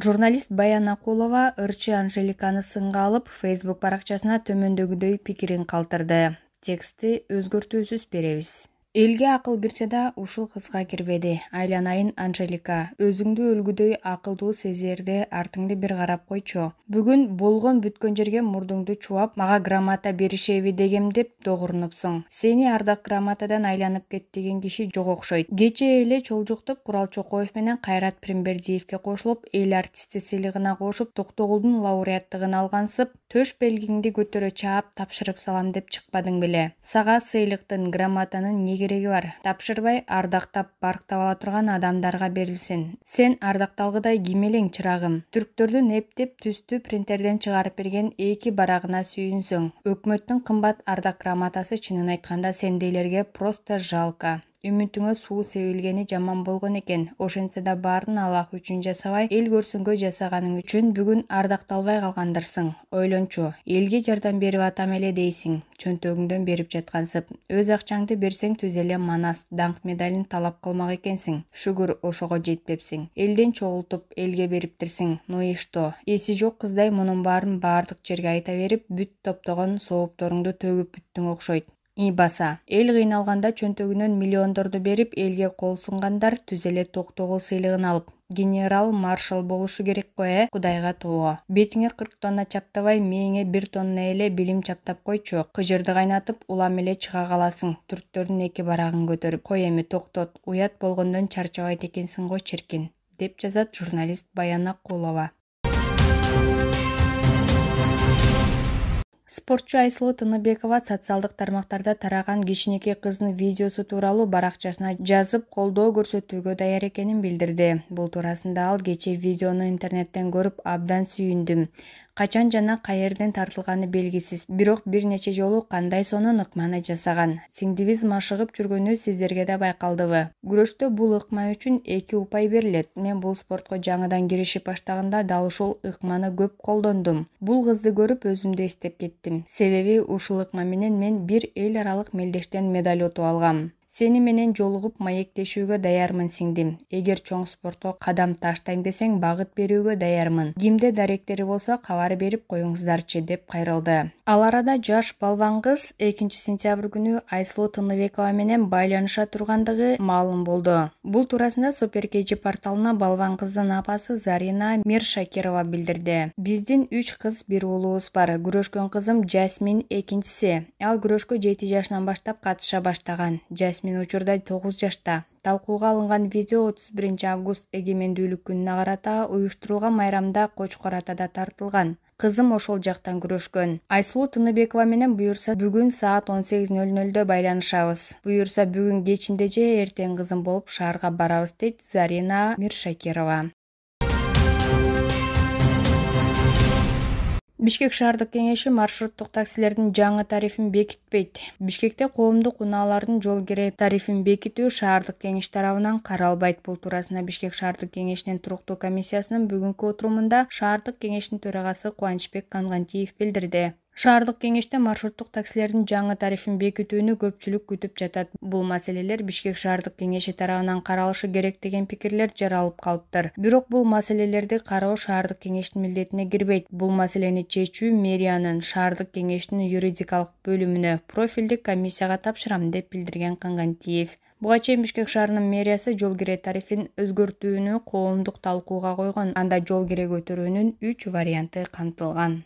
Журналист Баян Акулова ырчы Анжеликаны сынга алып, Facebook баракчасына төмөндөгүдөй пикирин калтырды. Тексти өзгөртүүсүз беребиз. Элге акыл кирсе да ушул кызга кирбеди. Айланайын Анжелика, өзүңдү өлгүдөй акылдуу сезерде артыңды бир карап койчу. Бүгүн болгон бүткөн жерге мурдуңду чубап, мага грамота беришеби дегем деп догурнупсуң. Сени ардак грамотадан айланып кет деген киши жок окшойт. Кече эле Чолжуктуп Курал Чокоев менен Кайрат Пирмбердиевке кошулуп, эл артисти сыйлыгына кошуп, Токтогулдун лауреаттыгын алгансып, төш белгиңди көтөрө чаап тапшырып салам деп чыкпадың беле. Сага сыйлыктын, грамотанын кереги бар. Тапшырбай ардактап барктап ала турган адамдарга берилсин. Сен ардакталгыдай ким элең, чырагым? Түрктөрдүн эптеп түстүү принтерден чыгарып берген эки барагына сүйүнсөң. Өкмөттүн кымбат ардак грамотасы чынын айтканда сендейлерге просто жалко. Үмүтүңө суу себилгени жаман болгон экен. Ошентсе да баарын Аллах үчүн жасабай, эл көрсүнгө жасаганың үчүн бүгүн ардакталбай калгандырсың. Ойлончу, элге жардам берип атам эле дейсиң. Чөнтөгүңдөн берип жаткансып. Өз акчаңды берсең түз эле манас, даңк медалин талап кылмак экенсиң. Шүгүр ошого жетпепсиң. Элден чогултуп, элге бериптирсиң. Ну и что? Эси жок кыздай мунун баарын баардык жерге айта берип, бүт топтогон соопторуңду төгүп бүттүң окшойт. Баса. Эл кыйналганда чөнтөгүнөн миллиондорду берип, элге кол сунгандар түз эле Токтогул сыйлыгын алып, генерал маршал болушу керек го, Кудайга тоо. Бетиңе 40 тонна чаптабай, мээңе 1 тонна эле билим чаптап койчу. Кыжырды кайнатып, улам эле чыга каласың, түрктөрдүн эки барагын көтөрүп. Кой эми, токтот, уят болгондон чарчабайт экенсиң го, чиркин, деп жазат журналист Баян Акулова. Спортчу Айсулуу Тыныбекова социалдык тармактарда тараган кичинекей кыздын видеосу тууралуу баракчасына жазып, колдоо көрсөтүүгө даяр экенин билдирди. Бул туурасында ал кече видеону интернеттен көрүп абдан сүйүндүм. Качан жана каерден тартылганы белгисиз, бирок бир нече жолу кандай сонун ыкманы жасаган. Сиңдибиз машыгып жүргөнү сиздерге да байкалдыбы? Күрөштө бул ыкма үчүн 2 упай берилет. Мен бул спортко жаңыдан киришип баштаганда дал ушул ыкманы көп колдондум. Бул кызды көрүп өзүмдү эстеп кеттим. Себеби ушул ыкма менен мен бир эл аралык мелдештен медаль утуп алгам. Сени менен жолугуп маектешүүгө даярмын сиңдим. Эгер чоң спортко кадам таштайм десең, багыт берүүгө даярмын. Кимде даректери болсо кабар берип коюңуздарчы, деп кайрылды. Ал арада жаш балван кыз 2 сентябрь күнү Айсулуу Тыныбекова менен байланыша тургандыгы маалым болду. Бул туурасында Супер KG порталына балван кыздын апасы Зарина Миршакирова билдирди. Биздин 3 кыз, бир уулубуз бар. Күрөшкөн кызым Жасмин экинчиси. Ал күрөшкө 7 жашынан баштап катыша баштаган. Жасмин учурда 9 жашта. Талкууга алынган видео 31 август эгемендүүлүк күнүнө карата уюштурулган майрамда Кочкор Атада тартылган. Кызым ошол жактан күрөшкөн. Айсулуу Тыныбекова менен буюрса бүгүн саат 18:00 байланышабыз. Буюрса бүгүн кечинде же эртең кызым болуп шаарга барабыз, дейт Зарина Миршакирова. Бишкек шаардык кеңеши маршруттук таксилердин жаңы тарифин бекитпейт. Бишкекте коомдук унаалардын жол кире тарифин бекитүү шаардык кеңеш тарабынан каралбайт. Бул туурасында Бишкек шаардык кеңешинин туруктуу комиссиясынын бүгүнкү отурумунда шаардык кеңештин төрагасы Кубанычбек Кангантиев билдирди. Шаардык кеңеште маршруттук таксилердин жаңы тарифин бекитүүнү көпчүлүк күтүп жатат. Бул маселелер Бишкек шаардык кеңеши тарабынан каралышы керек деген пикирлер жаралып калыптыр. Бирок бул маселелерди кароо шаардык кеңештин милдетине кирбейт. Бул маселени чечүү мэриянын шаардык кеңештин юридикалык бөлүмүнө, профилдик комиссияга тапшырам, деп билдирген Кангантиев. Буга чейин Бишкек шаарынын мэриясы жол кире тарифин өзгөртүүнү коомдук талкууга койгон. Анда жол кире көтөрүүнүн 3 варианты камтылган.